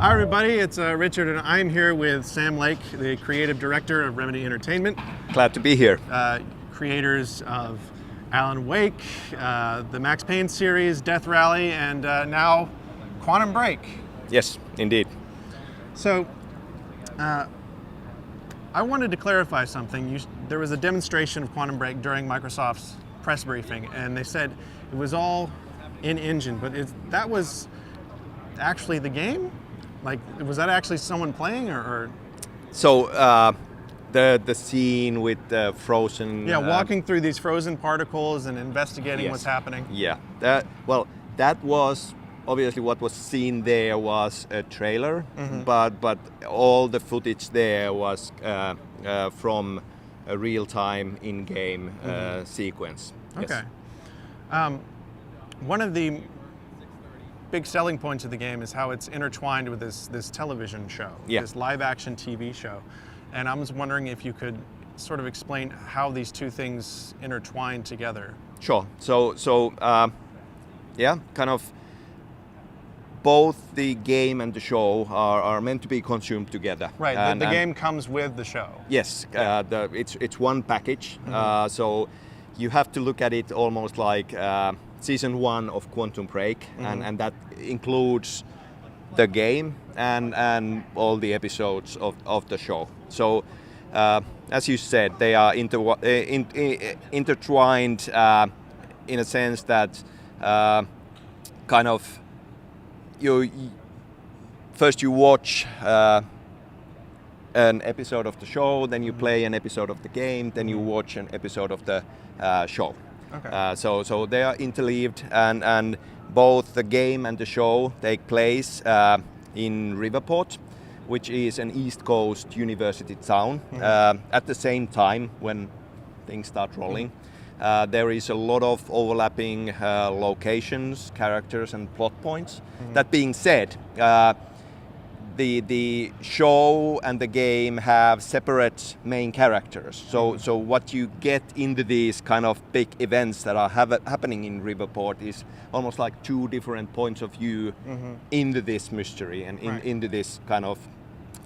Hi everybody, it's Richard and I'm here with Sam Lake, the creative director of Remedy Entertainment. Glad to be here. Creators of Alan Wake, the Max Payne series, Death Rally, and now Quantum Break. Yes, indeed. So, I wanted to clarify something. There was a demonstration of Quantum Break during Microsoft's press briefing, and they said it was all in-engine, but that was actually the game? Like, was that actually someone playing, or? So, the scene with the frozen... Yeah, walking through these frozen particles and investigating what's happening. Yeah, that was obviously what was seen there was a trailer, but all the footage there was from a real-time in-game sequence. Okay. Yes. One of the big selling points of the game is how it's intertwined with this television show, this live-action TV show. And I was wondering if you could sort of explain how these two things intertwine together. Sure. So kind of both the game and the show are meant to be consumed together. Right. And the game comes with the show. Yes. It's one package. So you have to look at it almost like season 1 of Quantum Break, and that includes the game and all the episodes of the show. So, as you said, they are intertwined in a sense that kind of you watch an episode of the show, then you play an episode of the game, then you watch an episode of the show. Okay. So they are interleaved, and both the game and the show take place in Riverport, which is an East Coast university town. At the same time, when things start rolling, there is a lot of overlapping locations, characters, and plot points. That being said, the show and the game have separate main characters. So what you get into these kind of big events that are happening in Riverport is almost like two different points of view into this mystery and into this kind of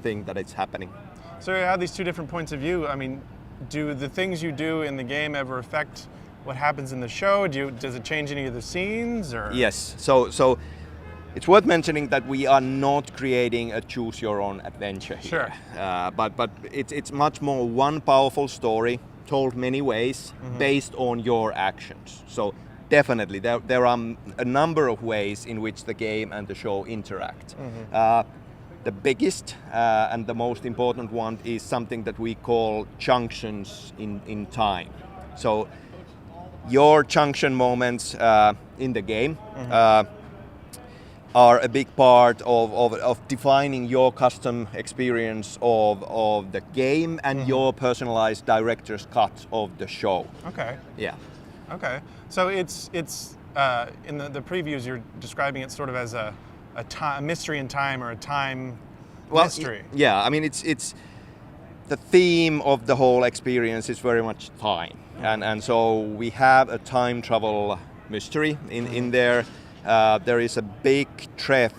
thing that is happening. So you have these two different points of view. I mean, do the things you do in the game ever affect what happens in the show? Does it change any of the scenes? Or? Yes. So it's worth mentioning that we are not creating a choose-your-own adventure here. Sure. But it's much more one powerful story told many ways based on your actions. So definitely there are a number of ways in which the game and the show interact. The biggest and the most important one is something that we call junctions in time. So your junction moments in the game are a big part of defining your custom experience of the game and your personalized director's cut of the show. Okay. Yeah. Okay. So it's in the previews you're describing it sort of as a mystery in time, or a time mystery. Yeah. I mean, it's the theme of the whole experience is very much time, and so we have a time travel mystery in there. There is a big threat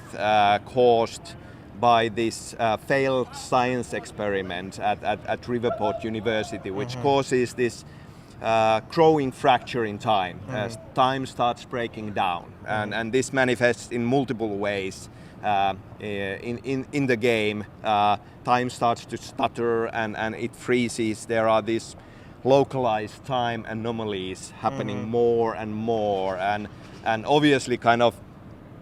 caused by this failed science experiment at Riverport University, which causes this growing fracture in time as time starts breaking down. And this manifests in multiple ways. In the game, time starts to stutter and it freezes. There are these localized time anomalies happening more and more. And obviously, kind of,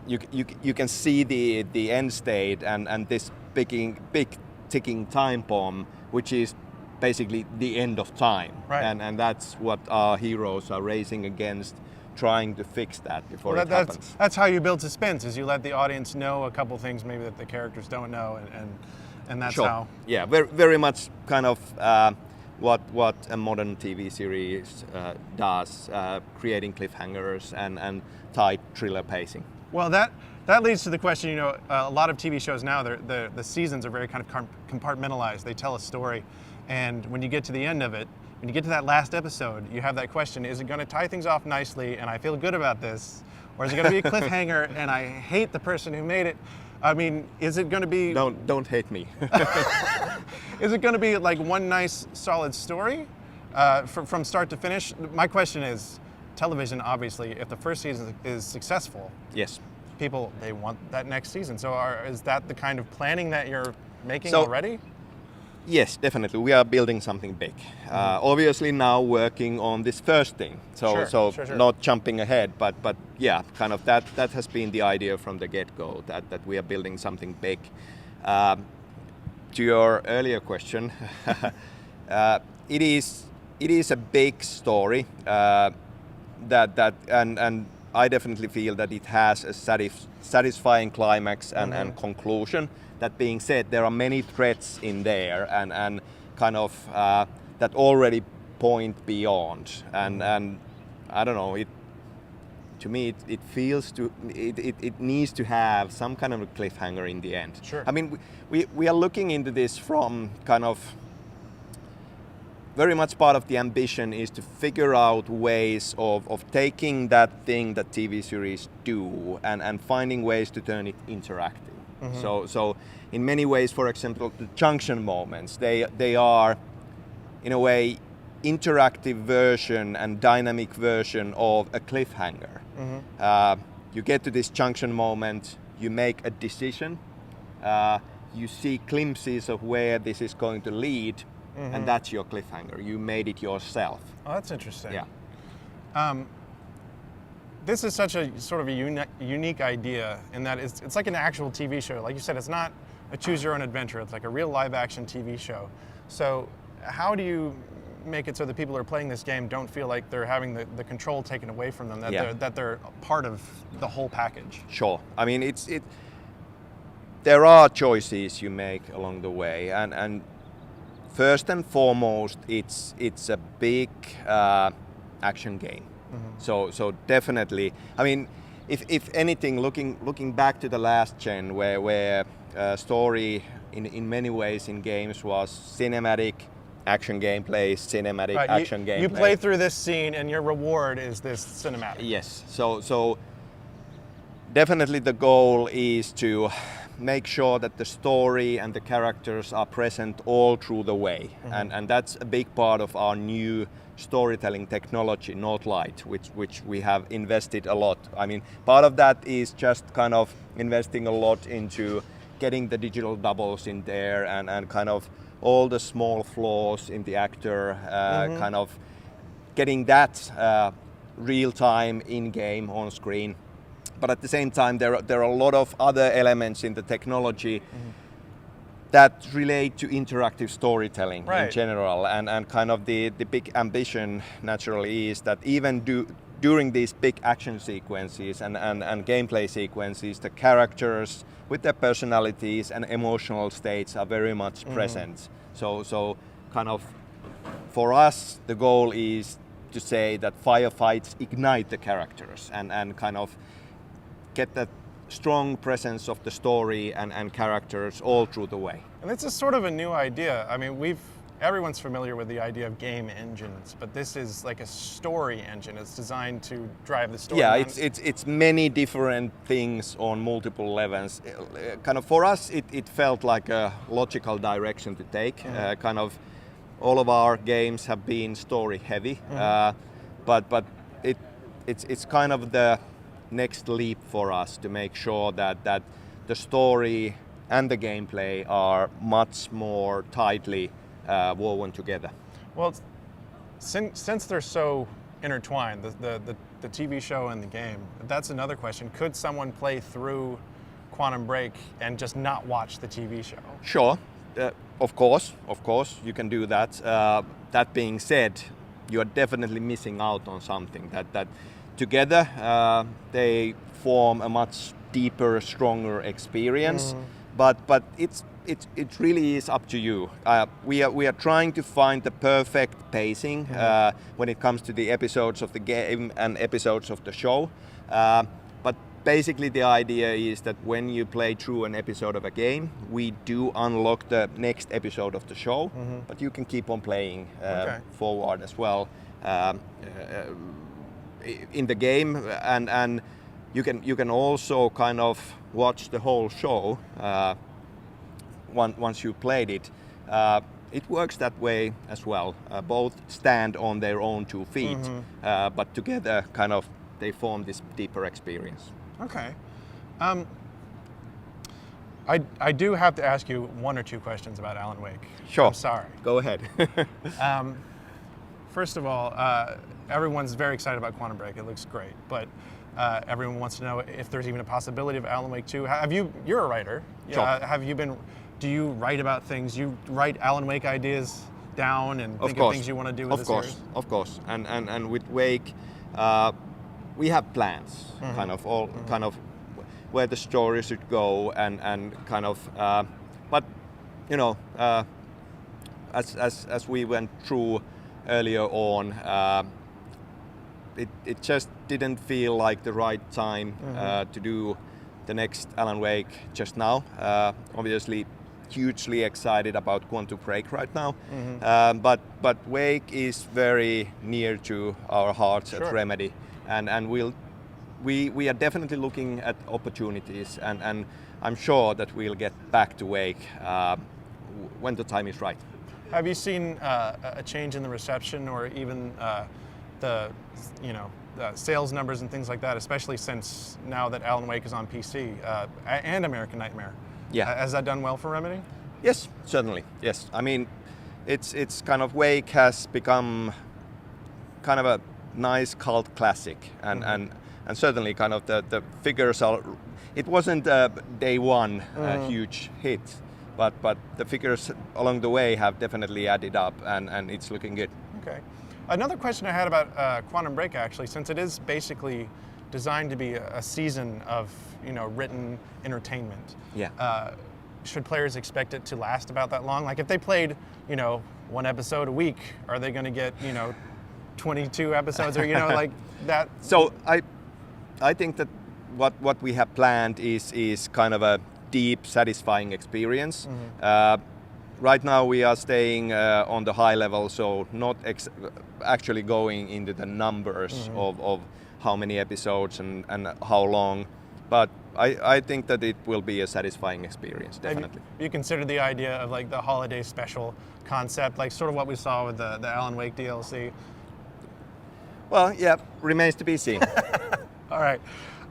you can see the end state and this big ticking time bomb, which is basically the end of time. Right. And that's what our heroes are racing against, trying to fix that before it happens. That's how you build suspense, is you let the audience know a couple things maybe that the characters don't know, and that's how. Yeah, very much kind of what a modern TV series does, creating cliffhangers and tight thriller pacing. Well, that leads to the question, you know, a lot of TV shows now, the seasons are very kind of compartmentalized. They tell a story, and when you get to the end of it, when you get to that last episode, you have that question, is it going to tie things off nicely and I feel good about this, or is it going to be a cliffhanger and I hate the person who made it? I mean, is it going to be... Don't hate me. Is it going to be like one nice solid story from start to finish? My question is, television, obviously, if the first season is successful, Yes. people, they want that next season. So is that the kind of planning that you're making already? Yes, definitely. We are building something big. Obviously now working on this first thing. So Sure. not jumping ahead, but yeah, kind of that has been the idea from the get-go, that we are building something big. To your earlier question, it is a big story and I definitely feel that it has a satisfying climax and conclusion. That being said, there are many threads in there and kind of that already point beyond. And I don't know, to me it feels it needs to have some kind of a cliffhanger in the end. Sure. I mean, we are looking into this from kind of very much part of the ambition is to figure out ways of taking that thing that TV series do and finding ways to turn it interactive. So in many ways, for example, the junction moments, they are in a way interactive version and dynamic version of a cliffhanger. You get to this junction moment, you make a decision, you see glimpses of where this is going to lead, and that's your cliffhanger. You made it yourself. Oh, that's interesting. Yeah. This is such a sort of a unique idea in that it's like an actual TV show. Like you said, it's not a choose your own adventure. It's like a real live action TV show. So how do you make it so that people who are playing this game don't feel like they're having the control taken away from them, that they're part of the whole package? Sure. I mean, there are choices you make along the way, and first and foremost, it's a big action game. So definitely, I mean, if anything, looking back to the last gen, where story in many ways in games was cinematic action gameplay, cinematic action gameplay. You play through this scene, and your reward is this cinematic. Yes. So definitely the goal is to make sure that the story and the characters are present all through the way, and that's a big part of our new storytelling technology, Northlight, which we have invested a lot. I mean, part of that is just kind of investing a lot into getting the digital doubles in there and kind of all the small flaws in the actor, kind of getting that real time in game on screen. But at the same time, there are a lot of other elements in the technology that relate to interactive storytelling in general, and kind of the big ambition naturally is that even during these big action sequences and gameplay sequences, the characters with their personalities and emotional states are very much present. So kind of for us, the goal is to say that firefights ignite the characters and kind of get that strong presence of the story and characters all through the way. And this is sort of a new idea. I mean, everyone's familiar with the idea of game engines, but this is like a story engine. It's designed to drive the story. Yeah, it's many different things on multiple levels. Kind of for us, it felt like a logical direction to take. Kind of all of our games have been story heavy, but it's kind of the next leap for us to make sure that the story and the gameplay are much more tightly woven together. Well, since they're so intertwined, the TV show and the game, that's another question. Could someone play through Quantum Break and just not watch the TV show? Sure, of course, you can do that. That being said, you are definitely missing out on something that together they form a much deeper, stronger experience. But it really is up to you. We are trying to find the perfect pacing when it comes to the episodes of the game and episodes of the show. But basically the idea is that when you play through an episode of a game, we do unlock the next episode of the show, but you can keep on playing forward as well in the game. And you can also kind of watch the whole show once you played it. It works that way as well. Both stand on their own 2 feet, but together kind of they form this deeper experience. Okay. I do have to ask you 1 or 2 questions about Alan Wake. Sure. I'm sorry. Go ahead. First of all, everyone's very excited about Quantum Break. It looks great, but everyone wants to know if there's even a possibility of Alan Wake 2. You're a writer. Sure. Do you write about things? You write Alan Wake ideas down and think of things you want to do with the series? Of course. And with Wake, we have plans, kind of where the story should go, and kind of. But you know, as we went through earlier on, it just didn't feel like the right time to do the next Alan Wake just now. Obviously, hugely excited about Quantum Break right now, but Wake is very near to our hearts at Remedy, and we are definitely looking at opportunities, and I'm sure that we'll get back to Wake when the time is right. Have you seen a change in the reception, or even the sales numbers and things like that, especially since now that Alan Wake is on PC and American Nightmare? Yeah. Has that done well for Remedy? Yes, certainly. Yes. I mean, it's kind of Wake has become kind of a nice cult classic, and certainly kind of the figures are. It wasn't day one a huge hit, but the figures along the way have definitely added up, and it's looking good. Okay. Another question I had about Quantum Break, actually, since it is basically designed to be a season of written entertainment. Yeah. Should players expect it to last about that long? Like if they played 1 episode a week, are they going to get 22 episodes or like that? So I think that what we have planned is kind of a deep, satisfying experience. Right now we are staying on the high level, so not actually going into the numbers of how many episodes and how long, but I think that it will be a satisfying experience, definitely. Have you considered the idea of like the holiday special concept, like sort of what we saw with the Alan Wake DLC? Well, yeah, remains to be seen. All right.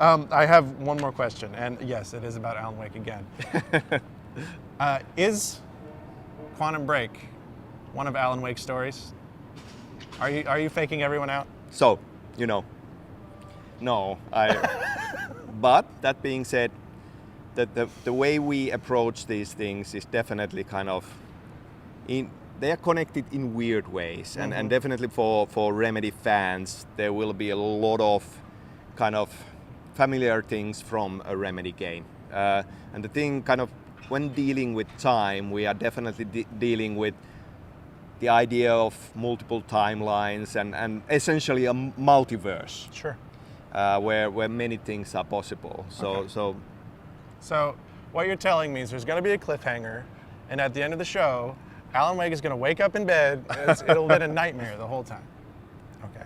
I have 1 more question, and yes, it is about Alan Wake again. Is Quantum Break one of Alan Wake's stories? Are you faking everyone out? So, no. But that being said, the way we approach these things is definitely kind of they are connected in weird ways, and definitely for Remedy fans, there will be a lot of kind of familiar things from a Remedy game. And the thing kind of, when dealing with time, we are definitely dealing with the idea of multiple timelines and essentially a multiverse. Sure. Where many things are possible. So what you're telling me is there's going to be a cliffhanger, and at the end of the show, Alan Wake is going to wake up in bed, and it'll be a nightmare the whole time. Okay.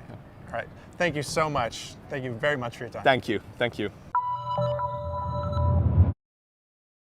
All right. Thank you so much. Thank you very much for your time. Thank you.